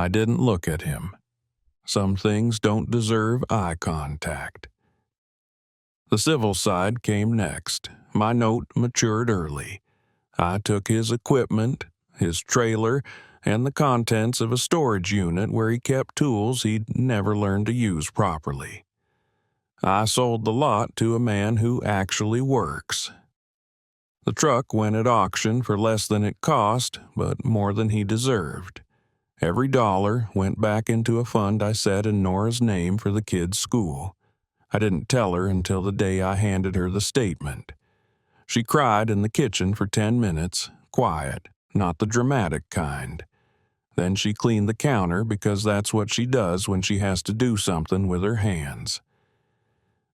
I didn't look at him. Some things don't deserve eye contact. The civil side came next. My note matured early. I took his equipment, his trailer, and the contents of a storage unit where he kept tools he'd never learned to use properly. I sold the lot to a man who actually works. The truck went at auction for less than it cost, but more than he deserved. Every dollar went back into a fund I set in Nora's name for the kids' school. I didn't tell her until the day I handed her the statement. She cried in the kitchen for 10 minutes, quiet, not the dramatic kind. Then she cleaned the counter because that's what she does when she has to do something with her hands.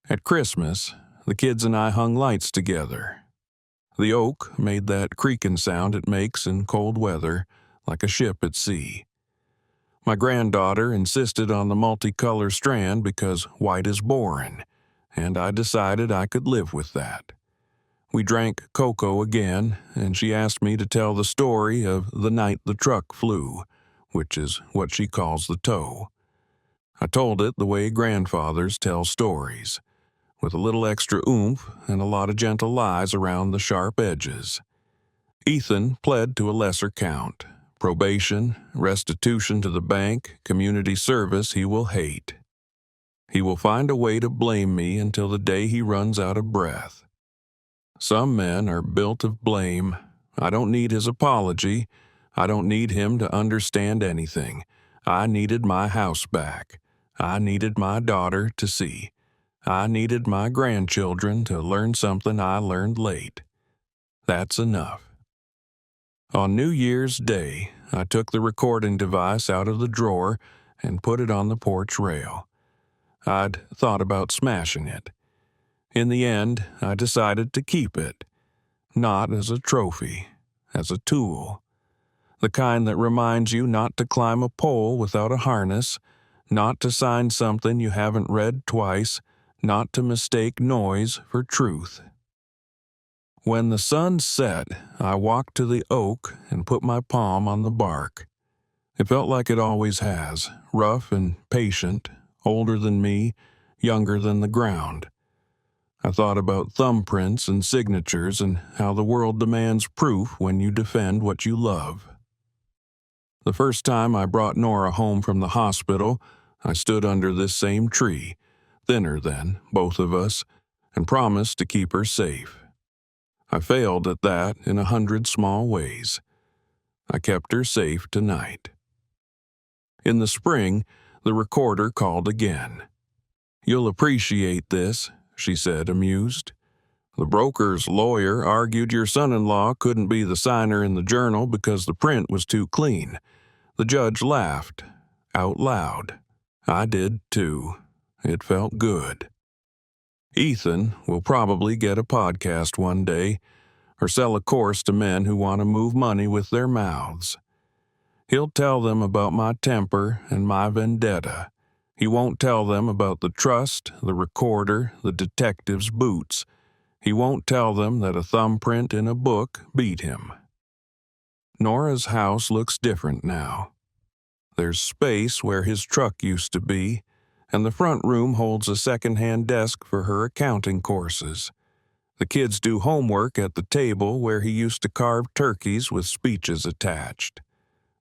At Christmas, the kids and I hung lights together. The oak made that creaking sound it makes in cold weather, like a ship at sea. My granddaughter insisted on the multicolor strand because white is boring, and I decided I could live with that. We drank cocoa again, and she asked me to tell the story of the night the truck flew, which is what she calls the tow. I told it the way grandfathers tell stories, with a little extra oomph and a lot of gentle lies around the sharp edges. Ethan pled to a lesser count. Probation, restitution to the bank, community service he will hate. He will find a way to blame me until the day he runs out of breath. Some men are built of blame. I don't need his apology. I don't need him to understand anything. I needed my house back. I needed my daughter to see. I needed my grandchildren to learn something I learned late. That's enough. On New Year's Day, I took the recording device out of the drawer and put it on the porch rail. I'd thought about smashing it. In the end, I decided to keep it, not as a trophy, as a tool. The kind that reminds you not to climb a pole without a harness, not to sign something you haven't read twice, not to mistake noise for truth. When the sun set, I walked to the oak and put my palm on the bark. It felt like it always has, rough and patient, older than me, younger than the ground. I thought about thumbprints and signatures and how the world demands proof when you defend what you love. The first time I brought Nora home from the hospital, I stood under this same tree, thinner than both of us, and promised to keep her safe. I failed at that in 100 small ways. I kept her safe tonight. In the spring, the recorder called again. "You'll appreciate this," she said, amused. "The broker's lawyer argued your son-in-law couldn't be the signer in the journal because the print was too clean. The judge laughed, out loud. I did too. It felt good. Ethan will probably get a podcast one day, or sell a course to men who want to move money with their mouths. He'll tell them about my temper and my vendetta. He won't tell them about the trust, the recorder, the detective's boots. He won't tell them that a thumbprint in a book beat him. Nora's house looks different now. There's space where his truck used to be, and the front room holds a second-hand desk for her accounting courses. The kids do homework at the table where he used to carve turkeys with speeches attached.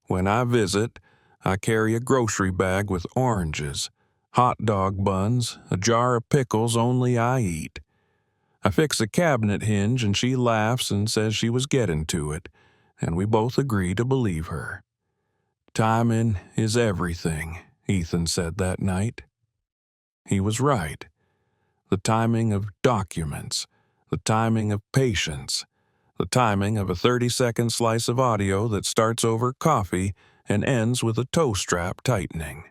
When I visit, I carry a grocery bag with oranges, hot dog buns, a jar of pickles only I eat. I fix a cabinet hinge and she laughs and says she was getting to it, and we both agree to believe her. "Timing is everything," Ethan said that night. He was right. The timing of documents, the timing of patience, the timing of a 30-second slice of audio that starts over coffee and ends with a toe strap tightening.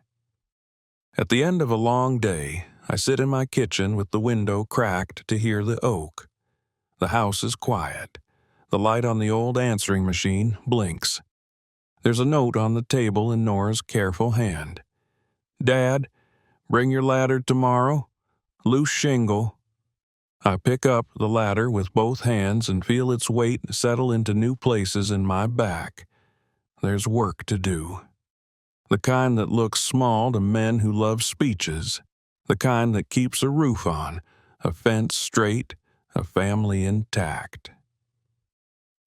At the end of a long day, I sit in my kitchen with the window cracked to hear the oak. The house is quiet. The light on the old answering machine blinks. There's a note on the table in Nora's careful hand. "Dad, bring your ladder tomorrow. Loose shingle." I pick up the ladder with both hands and feel its weight settle into new places in my back. There's work to do. The kind that looks small to men who love speeches. The kind that keeps a roof on, a fence straight, a family intact.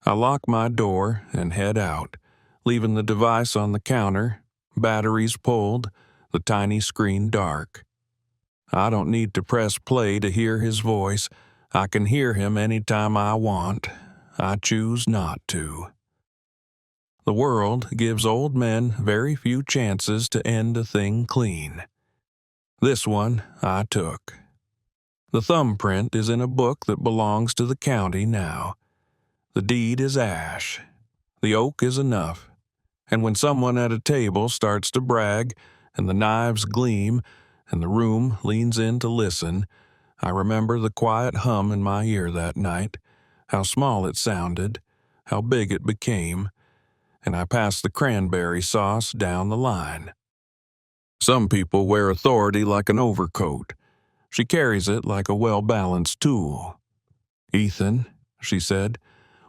I lock my door and head out, leaving the device on the counter, batteries pulled, the tiny screen dark. I don't need to press play to hear his voice. I can hear him anytime I want. I choose not to. The world gives old men very few chances to end a thing clean. This one I took. The thumbprint is in a book that belongs to the county now. The deed is ash. The oak is enough. And when someone at a table starts to brag, and the knives gleam, and the room leans in to listen, I remember the quiet hum in my ear that night, how small it sounded, how big it became, and I passed the cranberry sauce down the line. Some people wear authority like an overcoat. She carries it like a well-balanced tool. "Ethan," she said,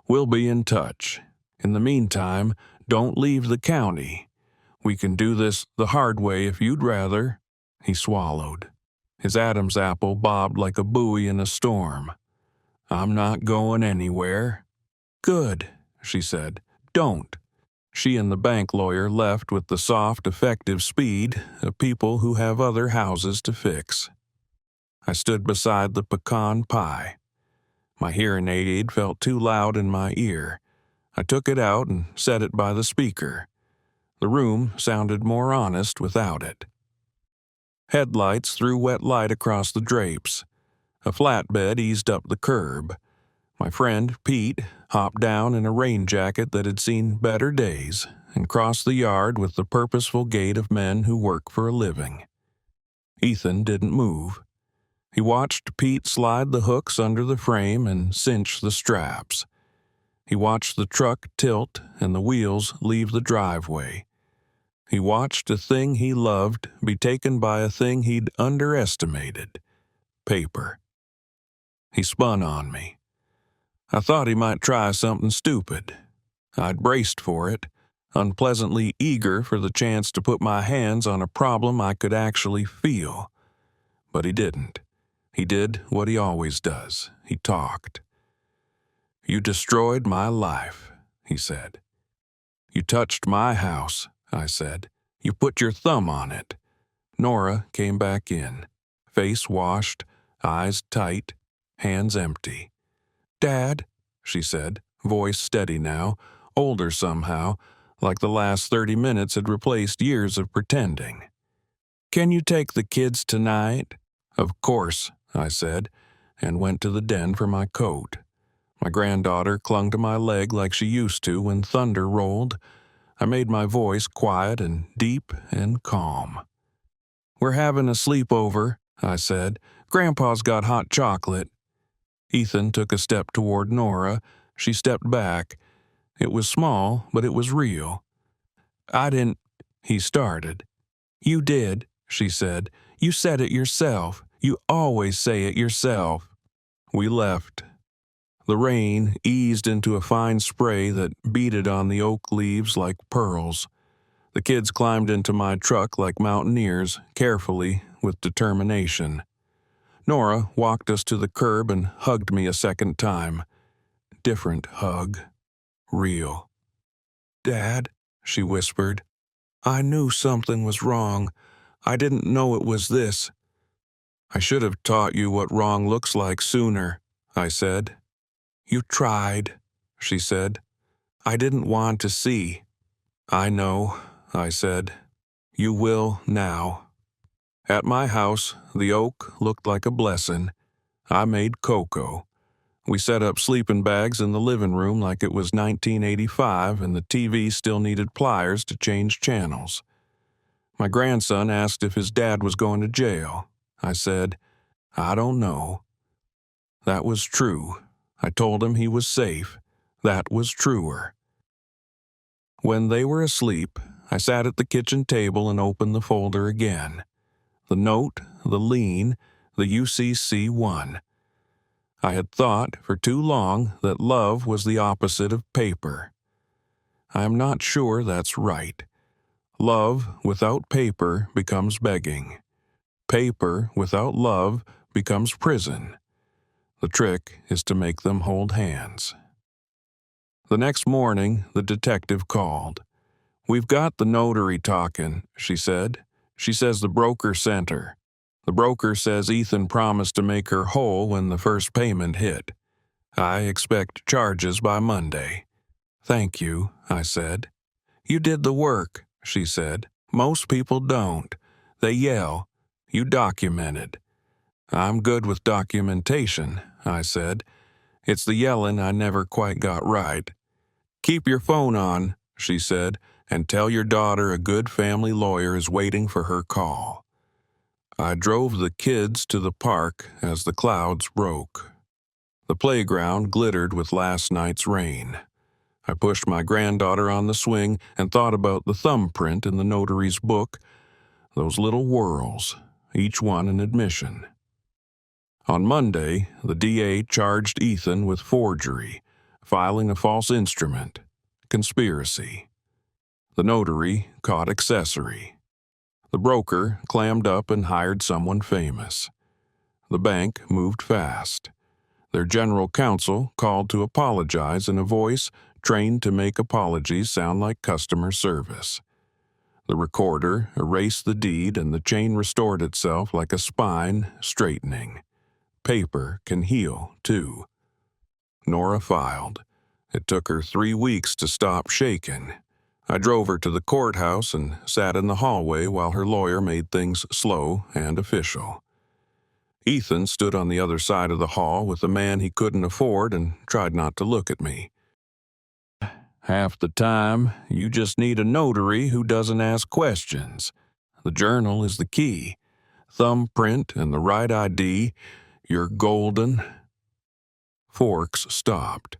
"we'll be in touch. In the meantime, don't leave the county. We can do this the hard way if you'd rather." He swallowed. His Adam's apple bobbed like a buoy in a storm. "I'm not going anywhere." "Good," she said. "Don't." She and the bank lawyer left with the soft, effective speed of people who have other houses to fix. I stood beside the pecan pie. My hearing aid felt too loud in my ear. I took it out and set it by the speaker. The room sounded more honest without it. Headlights threw wet light across the drapes. A flatbed eased up the curb. My friend, Pete, hopped down in a rain jacket that had seen better days and crossed the yard with the purposeful gait of men who work for a living. Ethan didn't move. He watched Pete slide the hooks under the frame and cinch the straps. He watched the truck tilt and the wheels leave the driveway. He watched a thing he loved be taken by a thing he'd underestimated: paper. He spun on me. I thought he might try something stupid. I'd braced for it, unpleasantly eager for the chance to put my hands on a problem I could actually feel. But he didn't. He did what he always does. He talked. "You destroyed my life," he said. "You touched my house," I said. "You put your thumb on it." Nora came back in, face washed, eyes tight, hands empty. "Dad," she said, voice steady now, older somehow, like the last 30 minutes had replaced years of pretending. "Can you take the kids tonight?" "Of course," I said, and went to the den for my coat. My granddaughter clung to my leg like she used to when thunder rolled. I made my voice quiet and deep and calm. "We're having a sleepover," I said. "Grandpa's got hot chocolate." Ethan took a step toward Nora. She stepped back. It was small, but it was real. "I didn't," he started. "You did," she said. "You said it yourself. You always say it yourself." We left. The rain eased into a fine spray that beaded on the oak leaves like pearls. The kids climbed into my truck like mountaineers, carefully, with determination. Nora walked us to the curb and hugged me a second time. Different hug. Real. "Dad," she whispered, "I knew something was wrong. I didn't know it was this." "I should have taught you what wrong looks like sooner," I said. "You tried," she said. "I didn't want to see." "I know," I said. "You will now." At my house, the oak looked like a blessing. I made cocoa. We set up sleeping bags in the living room like it was 1985 and the TV still needed pliers to change channels. My grandson asked if his dad was going to jail. I said, "I don't know." That was true. I told him he was safe. That was truer. When they were asleep, I sat at the kitchen table and opened the folder again. The note, the lien, the UCC1. I had thought for too long that love was the opposite of paper. I am not sure that's right. Love without paper becomes begging. Paper without love becomes prison. The trick is to make them hold hands. The next morning, the detective called. "We've got the notary talking," she said. "She says the broker sent her. The broker says Ethan promised to make her whole when the first payment hit. I expect charges by Monday." "Thank you," I said. "You did the work," she said. "Most people don't. They yell. You documented." "I'm good with documentation," I said. "It's the yelling I never quite got right." "Keep your phone on," she said, "and tell your daughter a good family lawyer is waiting for her call." I drove the kids to the park as the clouds broke. The playground glittered with last night's rain. I pushed my granddaughter on the swing and thought about the thumbprint in the notary's book, those little whorls, each one an admission. On Monday, the DA charged Ethan with forgery, filing a false instrument, conspiracy. The notary caught accessory. The broker clammed up and hired someone famous. The bank moved fast. Their general counsel called to apologize in a voice trained to make apologies sound like customer service. The recorder erased the deed and the chain restored itself like a spine straightening. Paper can heal, too. Nora filed. It took her 3 weeks to stop shaking. I drove her to the courthouse and sat in the hallway while her lawyer made things slow and official. Ethan stood on the other side of the hall with a man he couldn't afford and tried not to look at me. "Half the time, you just need a notary who doesn't ask questions. The journal is the key. Thumbprint and the right ID, you're golden." Forks stopped.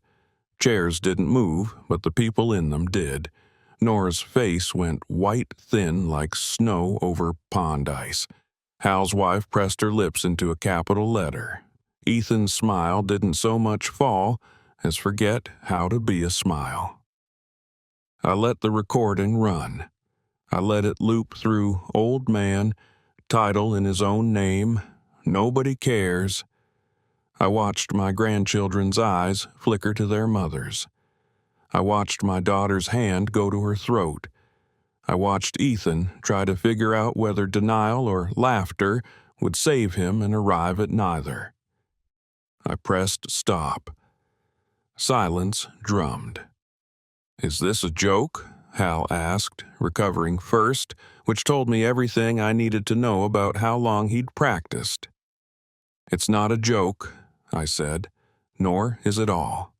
Chairs didn't move, but the people in them did. Nora's face went white thin like snow over pond ice. Hal's wife pressed her lips into a capital letter. Ethan's smile didn't so much fall as forget how to be a smile. I let the recording run. I let it loop through old man, title in his own name, nobody cares. I watched my grandchildren's eyes flicker to their mothers. I watched my daughter's hand go to her throat. I watched Ethan try to figure out whether denial or laughter would save him and arrive at neither. I pressed stop. Silence drummed. "Is this a joke?" Hal asked, recovering first, which told me everything I needed to know about how long he'd practiced. "It's not a joke," I said, "nor is it all."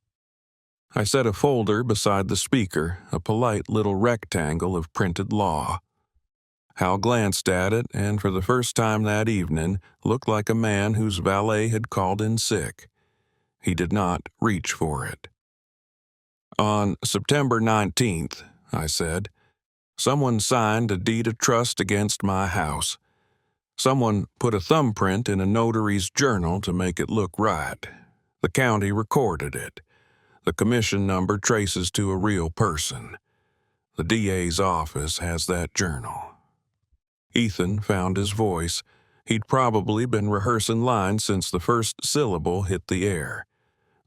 I set a folder beside the speaker, a polite little rectangle of printed law. Hal glanced at it and for the first time that evening looked like a man whose valet had called in sick. He did not reach for it. "On September 19th, I said, "someone signed a deed of trust against my house. Someone put a thumbprint in a notary's journal to make it look right. The county recorded it. The commission number traces to a real person. The DA's office has that journal." Ethan found his voice. He'd probably been rehearsing lines since the first syllable hit the air.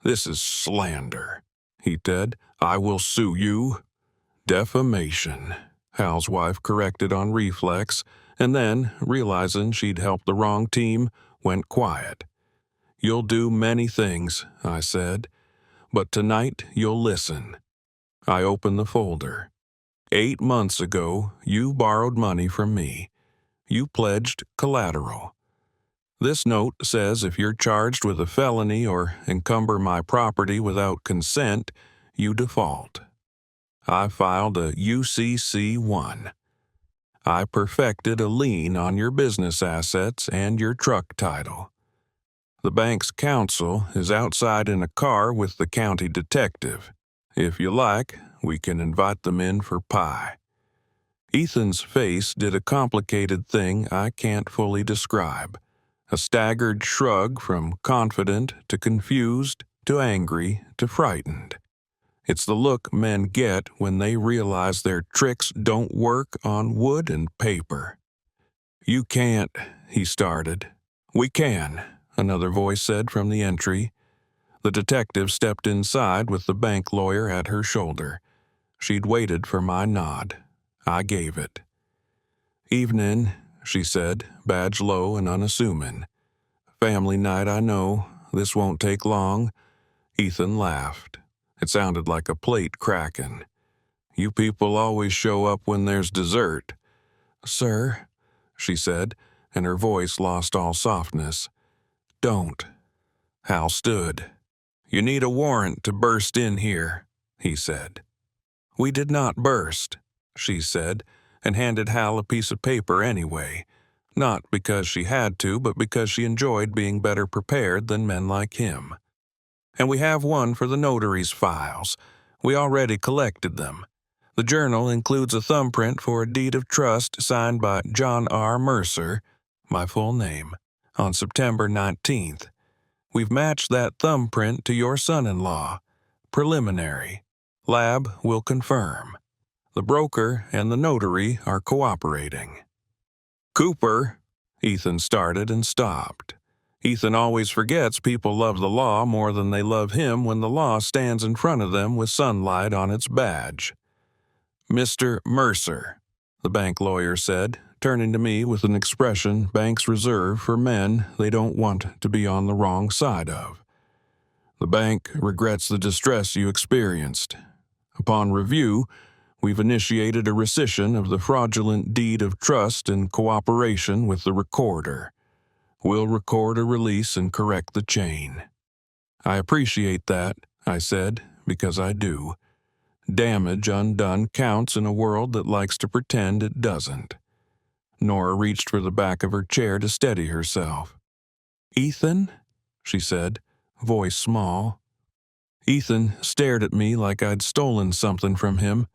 "This is slander," he said. "I will sue you." "Defamation," Hal's wife corrected on reflex, and then, realizing she'd helped the wrong team, went quiet. "You'll do many things," I said, "but tonight you'll listen." I opened the folder. 8 months ago, you borrowed money from me. You pledged collateral. This note says if you're charged with a felony or encumber my property without consent, you default. I filed a UCC-1. I perfected a lien on your business assets and your truck title. The bank's counsel is outside in a car with the county detective. If you like, we can invite them in for pie. Ethan's face did a complicated thing I can't fully describe. A staggered shrug from confident to confused to angry to frightened. It's the look men get when they realize their tricks don't work on wood and paper. "You can't," he started. "We can," another voice said from the entry. The detective stepped inside with the bank lawyer at her shoulder. She'd waited for my nod. I gave it. "Evening," she said, badge low and unassuming. "Family night, I know. This won't take long." Ethan laughed. It sounded like a plate cracking. "You people always show up when there's dessert." "Sir," she said, and her voice lost all softness. "Don't." Hal stood. "You need a warrant to burst in here," he said. "We did not burst," she said, and handed Hal a piece of paper anyway, not because she had to, but because she enjoyed being better prepared than men like him. "And we have one for the notary's files. We already collected them. The journal includes a thumbprint for a deed of trust signed by John R. Mercer, my full name, on September 19th. We've matched that thumbprint to your son-in-law. Preliminary. Lab will confirm. The broker and the notary are cooperating." "Cooper," Ethan started and stopped. Ethan always forgets people love the law more than they love him when the law stands in front of them with sunlight on its badge. "Mr. Mercer," the bank lawyer said, turning to me with an expression banks reserve for men they don't want to be on the wrong side of. "The bank regrets the distress you experienced. Upon review, we've initiated a rescission of the fraudulent deed of trust in cooperation with the recorder. We'll record a release and correct the chain." "I appreciate that," I said, because I do. Damage undone counts in a world that likes to pretend it doesn't. Nora reached for the back of her chair to steady herself. "Ethan?" she said, voice small. Ethan stared at me like I'd stolen something from him.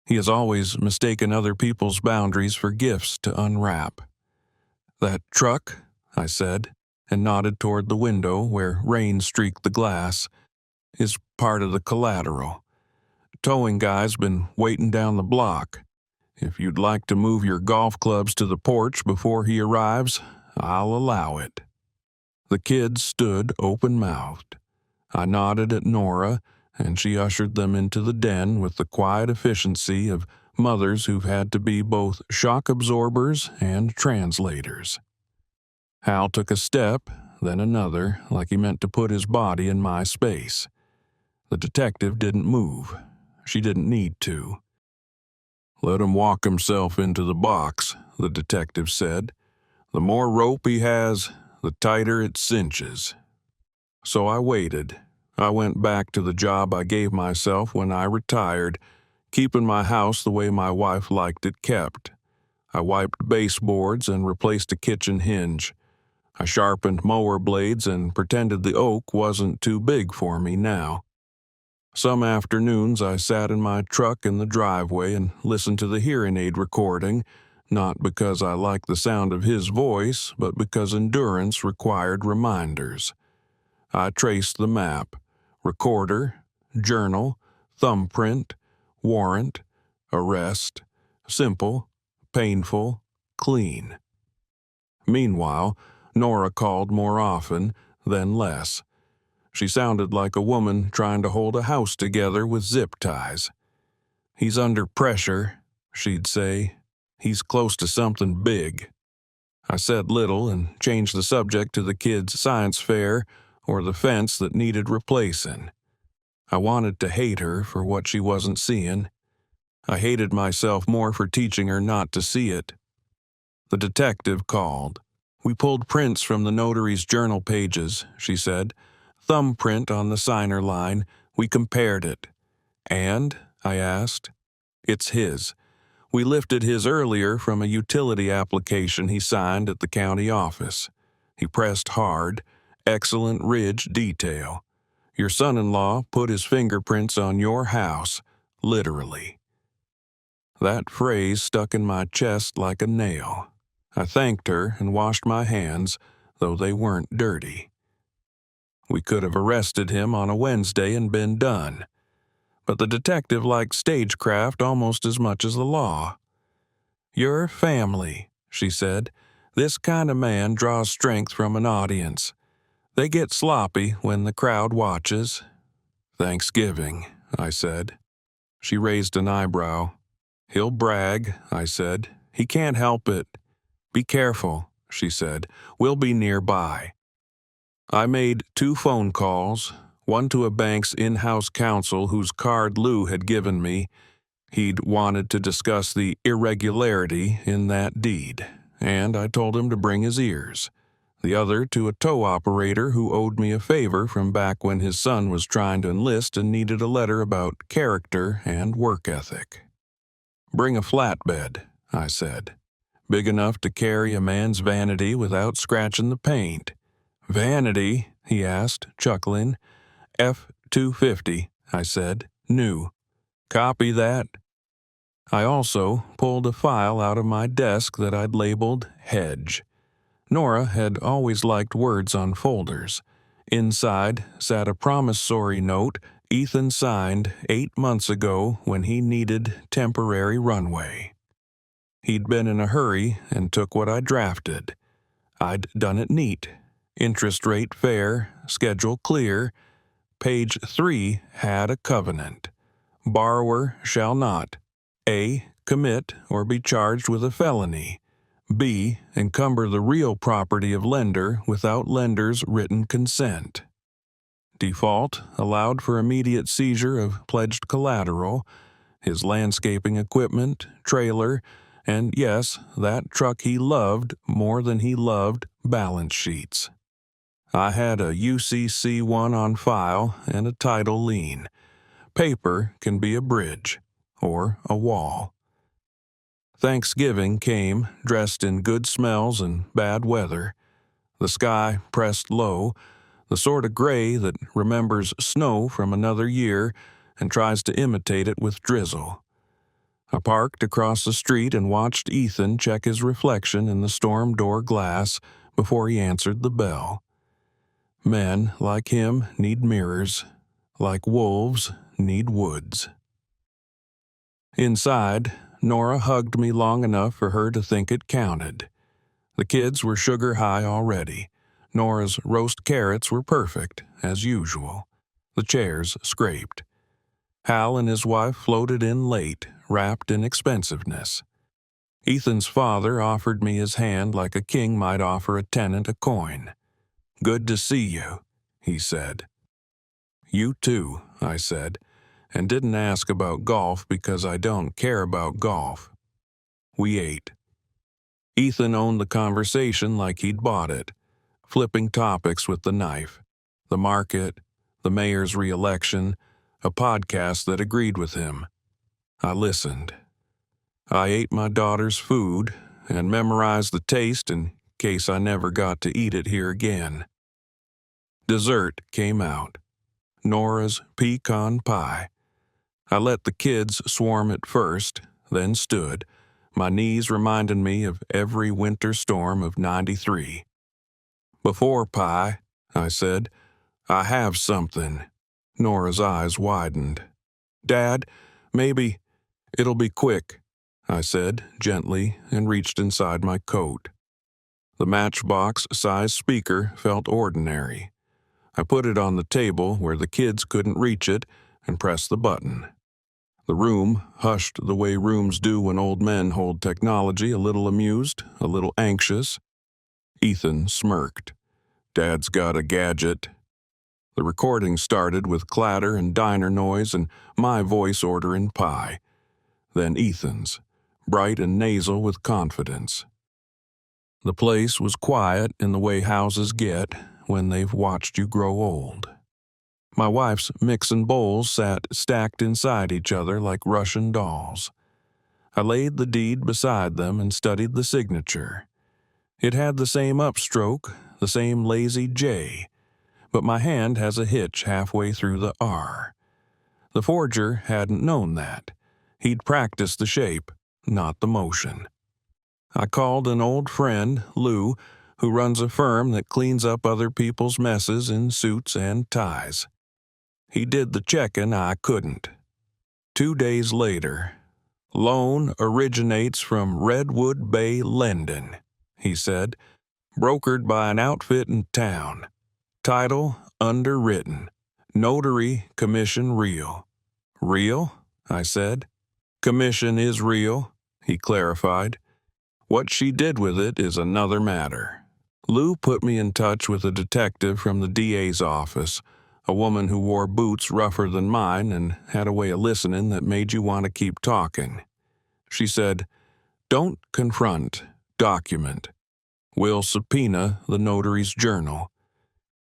He has always mistaken other people's boundaries for gifts to unwrap. "That truck," I said, and nodded toward the window where rain streaked the glass, "is part of the collateral. Towing guy's been waiting down the block. If you'd like to move your golf clubs to the porch before he arrives, I'll allow it." The kids stood open-mouthed. I nodded at Nora, and she ushered them into the den with the quiet efficiency of mothers who've had to be both shock absorbers and translators. Hal took a step, then another, like he meant to put his body in my space. The detective didn't move. She didn't need to. "Let him walk himself into the box," the detective said. "The more rope he has, the tighter it cinches." So I waited. I went back to the job I gave myself when I retired, keeping my house the way my wife liked it kept. I wiped baseboards and replaced a kitchen hinge. I sharpened mower blades and pretended the oak wasn't too big for me now. Some afternoons I sat in my truck in the driveway and listened to the hearing aid recording, not because I liked the sound of his voice, but because endurance required reminders. I traced the map: recorder, journal, thumbprint, warrant, arrest, simple, painful, clean. Meanwhile, Nora called more often, then less. She sounded like a woman trying to hold a house together with zip ties. "He's under pressure," she'd say. "He's close to something big." I said little and changed the subject to the kids' science fair or the fence that needed replacing. I wanted to hate her for what she wasn't seeing. I hated myself more for teaching her not to see it. The detective called. "We pulled prints from the notary's journal pages," she said. "Thumbprint on the signer line. We compared it." "And?" I asked. "It's his. We lifted his earlier from a utility application he signed at the county office. He pressed hard. Excellent ridge detail. Your son-in-law put his fingerprints on your house, literally." That phrase stuck in my chest like a nail. I thanked her and washed my hands, though they weren't dirty. We could have arrested him on a Wednesday and been done. but the detective liked stagecraft almost as much as the law. "Your family," she said. "This kind of man draws strength from an audience. They get sloppy when the crowd watches." "Thanksgiving," I said. She raised an eyebrow. "He'll brag," I said. "He can't help it." "Be careful," she said. "We'll be nearby." I made 2 phone calls, one to a bank's in-house counsel whose card Lou had given me. He'd wanted to discuss the irregularity in that deed, and I told him to bring his ears. The other to a tow operator who owed me a favor from back when his son was trying to enlist and needed a letter about character and work ethic. "Bring a flatbed," I said. "Big enough to carry a man's vanity without scratching the paint." "Vanity?" he asked, chuckling. "F-250, I said. "New." "Copy that." I also pulled a file out of my desk that I'd labeled Hedge. Nora had always liked words on folders. Inside sat a promissory note Ethan signed 8 months ago when he needed temporary runway. He'd been in a hurry and took what I drafted. I'd done it neat. Interest rate fair, schedule clear. Page 3 had a covenant. Borrower shall not A. Commit or be charged with a felony. B. Encumber the real property of lender without lender's written consent. Default allowed for immediate seizure of pledged collateral, his landscaping equipment, trailer, and yes, that truck he loved more than he loved balance sheets. I had a UCC1 on file and a title lien. Paper can be a bridge or a wall. Thanksgiving came, dressed in good smells and bad weather. The sky pressed low, the sort of gray that remembers snow from another year and tries to imitate it with drizzle. I parked across the street and watched Ethan check his reflection in the storm door glass before he answered the bell. Men like him need mirrors, like wolves need woods. Inside, Nora hugged me long enough for her to think it counted. The kids were sugar high already. Nora's roast carrots were perfect, as usual. The chairs scraped. Hal and his wife floated in late, wrapped in expensiveness. Ethan's father offered me his hand like a king might offer a tenant a coin. "Good to see you," he said. "You too," I said, and didn't ask about golf because I don't care about golf. We ate. Ethan owned the conversation like he'd bought it, flipping topics with the knife. The market, the mayor's re-election, a podcast that agreed with him. I listened. I ate my daughter's food and memorized the taste in case I never got to eat it here again. Dessert came out. Nora's pecan pie. I let the kids swarm it first, then stood, my knees reminding me of every winter storm of '93. "Before pie," I said, "I have something." Nora's eyes widened. "Dad, maybe it'll be quick," I said gently and reached inside my coat. The matchbox-sized speaker felt ordinary. I put it on the table where the kids couldn't reach it and pressed the button. The room hushed the way rooms do when old men hold technology, a little amused, a little anxious. Ethan smirked. "Dad's got a gadget." The recording started with clatter and diner noise and my voice ordering pie. Then Ethan's, bright and nasal with confidence. The place was quiet in the way houses get when they've watched you grow old. My wife's mixing bowls sat stacked inside each other like Russian dolls. I laid the deed beside them and studied the signature. It had the same upstroke, the same lazy J, but my hand has a hitch halfway through the R. The forger hadn't known that. He'd practiced the shape, not the motion. I called an old friend, Lou, who runs a firm that cleans up other people's messes in suits and ties. He did the checking I couldn't. 2 days later, loan originates from Redwood Bay Lending, he said, brokered by an outfit in town. Title underwritten. Notary commission real. Real? I said. Commission is real, he clarified. What she did with it is another matter. Lou put me in touch with a detective from the DA's office, a woman who wore boots rougher than mine and had a way of listening that made you want to keep talking. She said, "Don't confront, document. We'll subpoena the notary's journal.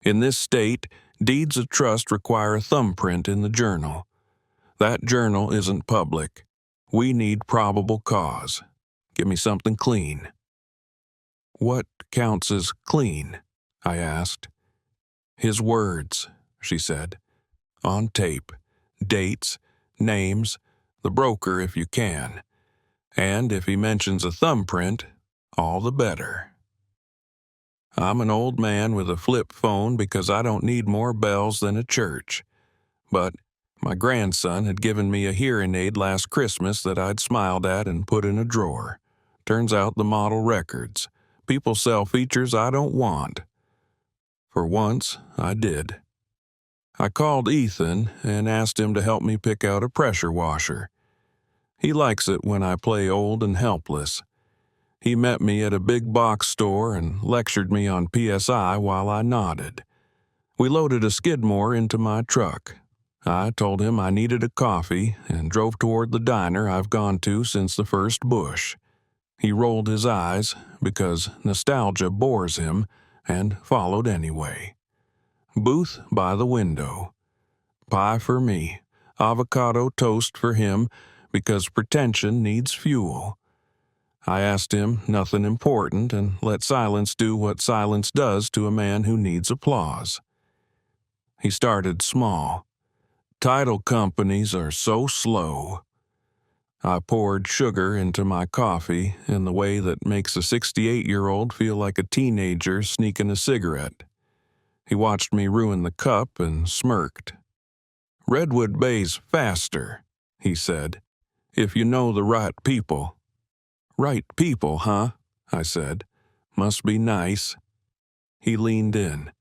In this state, deeds of trust require a thumbprint in the journal. That journal isn't public. We need probable cause. Give me something clean." "What counts as clean?" I asked. "His words," she said. "On tape. Dates, names, the broker if you can. And if he mentions a thumbprint, all the better." I'm an old man with a flip phone because I don't need more bells than a church. But my grandson had given me a hearing aid last Christmas that I'd smiled at and put in a drawer. Turns out the model records. People sell features I don't want. For once, I did. I called Ethan and asked him to help me pick out a pressure washer. He likes it when I play old and helpless. He met me at a big box store and lectured me on PSI while I nodded. We loaded a Skidmore into my truck. I told him I needed a coffee and drove toward the diner I've gone to since the first bush. He rolled his eyes because nostalgia bores him and followed anyway. Booth by the window. Pie for me, avocado toast for him because pretension needs fuel. I asked him nothing important and let silence do what silence does to a man who needs applause. He started small. "Title companies are so slow." I poured sugar into my coffee in the way that makes a 68-year-old feel like a teenager sneaking a cigarette. He watched me ruin the cup and smirked. "Redwood Bay's faster," he said, "if you know the right people." "Right people, huh?" I said. "Must be nice." He leaned in.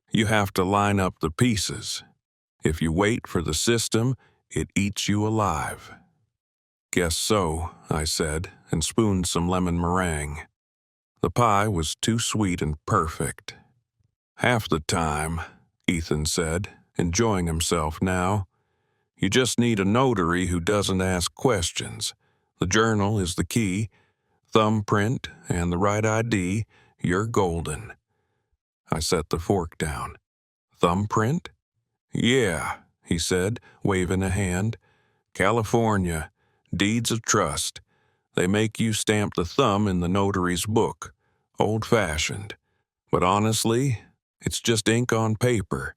"You have to line up the pieces. If you wait for the system, it eats you alive." "Guess so," I said, and spooned some lemon meringue. The pie was too sweet and perfect. "Half the time," Ethan said, enjoying himself now, "you just need a notary who doesn't ask questions. The journal is the key. Thumbprint and the right ID, you're golden." I set the fork down. "Thumbprint?" "Yeah," he said, waving a hand. "California. Deeds of trust. They make you stamp the thumb in the notary's book. Old-fashioned. But honestly, it's just ink on paper."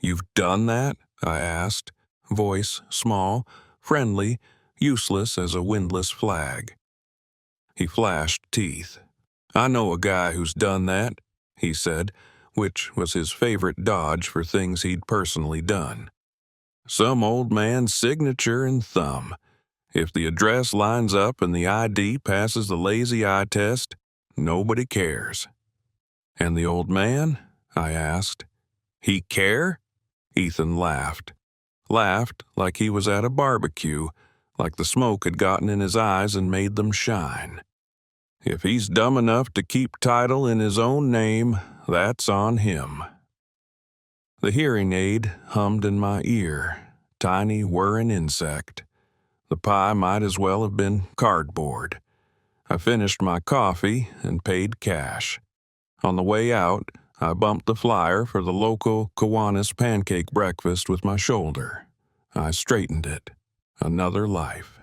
"You've done that?" I asked, voice small, friendly, useless as a windless flag. He flashed teeth. "I know a guy who's done that," he said, which was his favorite dodge for things he'd personally done. "Some old man's signature and thumb. If the address lines up and the ID passes the lazy eye test, nobody cares." "And the old man?" I asked. "He care?" Ethan laughed. Laughed like he was at a barbecue, like the smoke had gotten in his eyes and made them shine. "If he's dumb enough to keep title in his own name, that's on him." The hearing aid hummed in my ear, tiny whirring insect. The pie might as well have been cardboard. I finished my coffee and paid cash. On the way out, I bumped the flyer for the local Kiwanis pancake breakfast with my shoulder. I straightened it. Another life.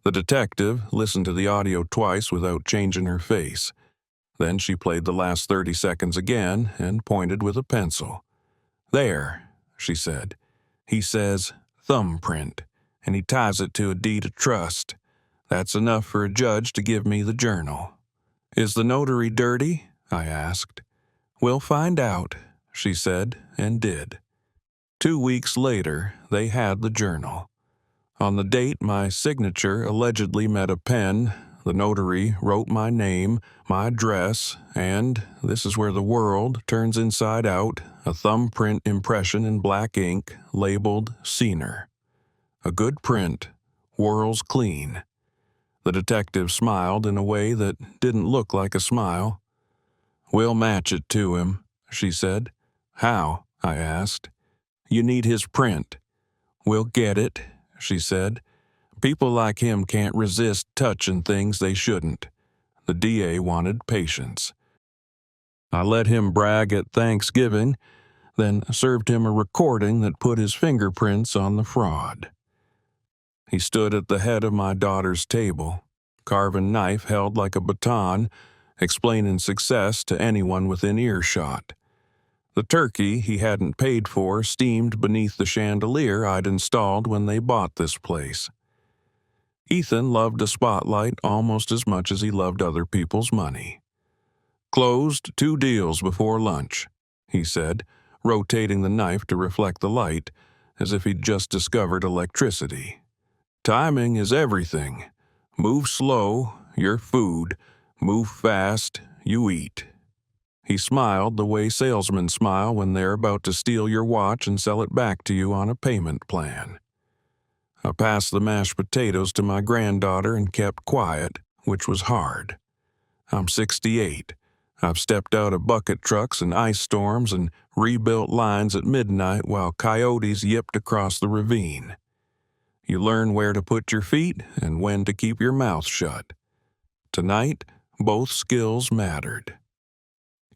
The detective listened to the audio twice without changing her face. Then she played the last 30 seconds again and pointed with a pencil. "There," she said. "He says thumbprint, and he ties it to a deed of trust. That's enough for a judge to give me the journal." "Is the notary dirty?" I asked. "We'll find out," she said, and did. 2 weeks later, they had the journal. On the date my signature allegedly met a pen, the notary wrote my name, my address, and, this is where the world turns inside out, a thumbprint impression in black ink labeled Senior. A good print, whirls clean. The detective smiled in a way that didn't look like a smile. "We'll match it to him," she said. "How?" I asked. "You need his print." "We'll get it," she said. "People like him can't resist touching things they shouldn't." The DA wanted patience. I let him brag at Thanksgiving, then served him a recording that put his fingerprints on the fraud. He stood at the head of my daughter's table, carving knife held like a baton, explaining success to anyone within earshot. The turkey he hadn't paid for steamed beneath the chandelier I'd installed when they bought this place. Ethan loved a spotlight almost as much as he loved other people's money. "Closed 2 deals before lunch," he said, rotating the knife to reflect the light, as if he'd just discovered electricity. "Timing is everything. Move slow, you're food. Move fast, you eat." He smiled the way salesmen smile when they're about to steal your watch and sell it back to you on a payment plan. I passed the mashed potatoes to my granddaughter and kept quiet, which was hard. I'm 68. I've stepped out of bucket trucks and ice storms and rebuilt lines at midnight while coyotes yipped across the ravine. You learn where to put your feet and when to keep your mouth shut. Tonight, both skills mattered.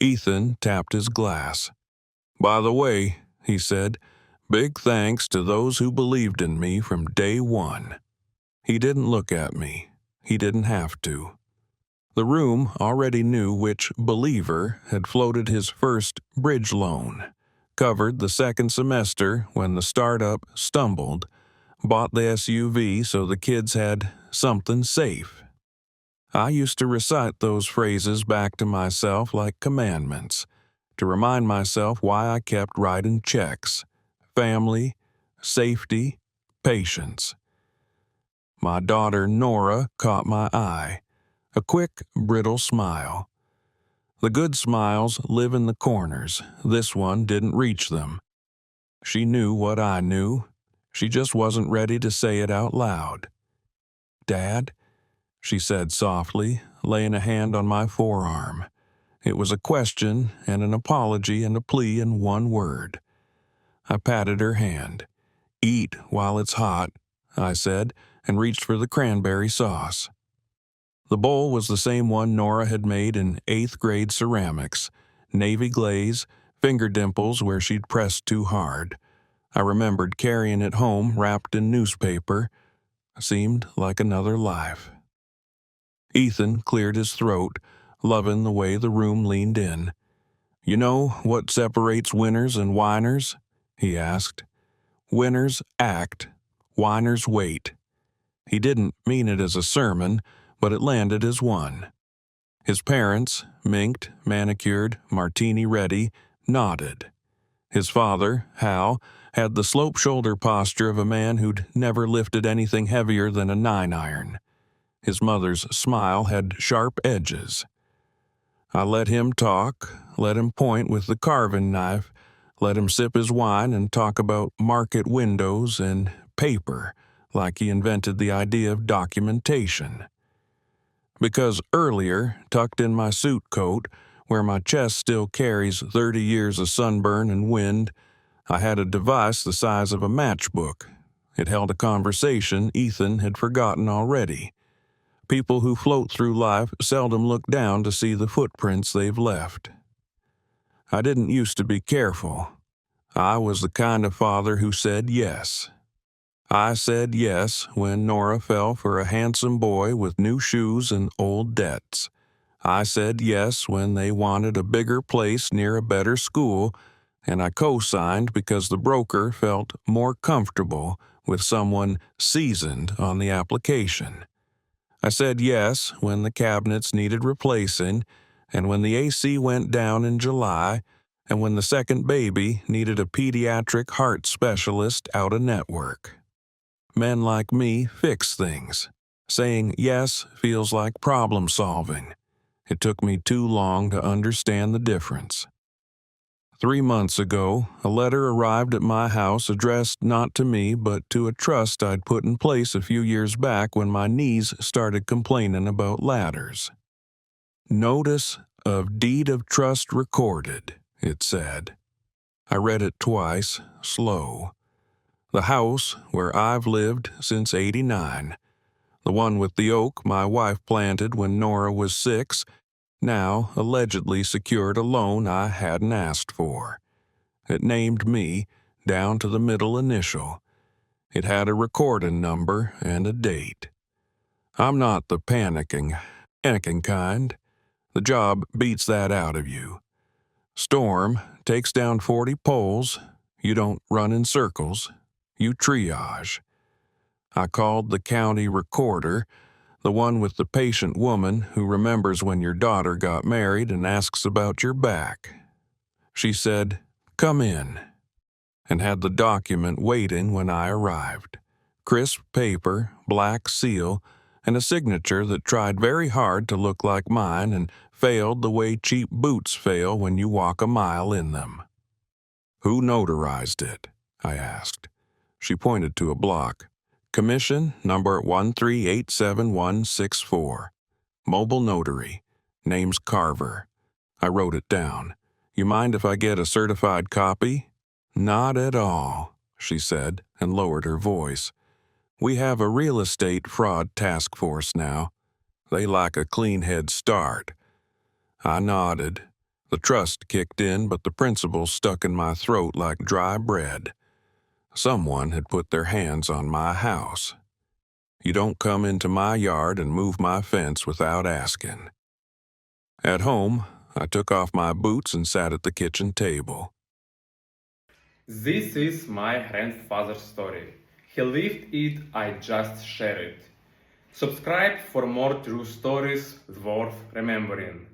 Ethan tapped his glass. "By the way," he said, "big thanks to those who believed in me from day one." He didn't look at me. He didn't have to. The room already knew which believer had floated his first bridge loan, covered the second semester when the startup stumbled, bought the SUV so the kids had something safe. I used to recite those phrases back to myself like commandments, to remind myself why I kept writing checks. Family, safety, patience. My daughter Nora caught my eye. A quick, brittle smile. The good smiles live in the corners. This one didn't reach them. She knew what I knew. She just wasn't ready to say it out loud. "Dad," she said softly, laying a hand on my forearm. It was a question and an apology and a plea in one word. I patted her hand. "Eat while it's hot," I said, and reached for the cranberry sauce. The bowl was the same one Nora had made in 8th grade ceramics, navy glaze, finger dimples where she'd pressed too hard. I remembered carrying it home wrapped in newspaper. Seemed like another life. Ethan cleared his throat, loving the way the room leaned in. "You know what separates winners and whiners?" he asked. "Winners act, whiners wait." He didn't mean it as a sermon, but it landed as one. His parents, minked, manicured, martini-ready, nodded. His father, Hal, had the slope-shoulder posture of a man who'd never lifted anything heavier than a 9-iron. His mother's smile had sharp edges. I let him talk, let him point with the carving knife, let him sip his wine and talk about market windows and paper, like he invented the idea of documentation. Because earlier, tucked in my suit coat, where my chest still carries 30 years of sunburn and wind, I had a device the size of a matchbook. It held a conversation Ethan had forgotten already. People who float through life seldom look down to see the footprints they've left. I didn't used to be careful. I was the kind of father who said yes. I said yes when Nora fell for a handsome boy with new shoes and old debts. I said yes when they wanted a bigger place near a better school, and I co-signed because the broker felt more comfortable with someone seasoned on the application. I said yes when the cabinets needed replacing, and when the AC went down in July, and when the second baby needed a pediatric heart specialist out of network. men like me fix things. Saying yes feels like problem solving. It took me too long to understand the difference. 3 months ago, a letter arrived at my house addressed not to me but to a trust I'd put in place a few years back when my knees started complaining about ladders. Notice of deed of trust recorded, it said. I read it twice, slow. The house where I've lived since '89, the one with the oak my wife planted when Nora was 6, now allegedly secured a loan I hadn't asked for. It named me, down to the middle initial. It had a recording number and a date. I'm not the panicking kind. The job beats that out of you. Storm takes down 40 poles. You don't run in circles. You triage. I called the county recorder, the one with the patient woman who remembers when your daughter got married and asks about your back. She said, "Come in," and had the document waiting when I arrived. Crisp paper, black seal, and a signature that tried very hard to look like mine and failed the way cheap boots fail when you walk a mile in them. "Who notarized it?" I asked. She pointed to a block. "Commission number 1387164. Mobile notary. Name's Carver." I wrote it down. "You mind if I get a certified copy?" "Not at all," she said, and lowered her voice. "We have a real estate fraud task force now. They like a clean head start." I nodded. The trust kicked in, but the principle stuck in my throat like dry bread. Someone had put their hands on my house. You don't come into my yard and move my fence without asking. At home, I took off my boots and sat at the kitchen table. This is my grandfather's story. He lived it, I just share it. Subscribe for more true stories worth remembering.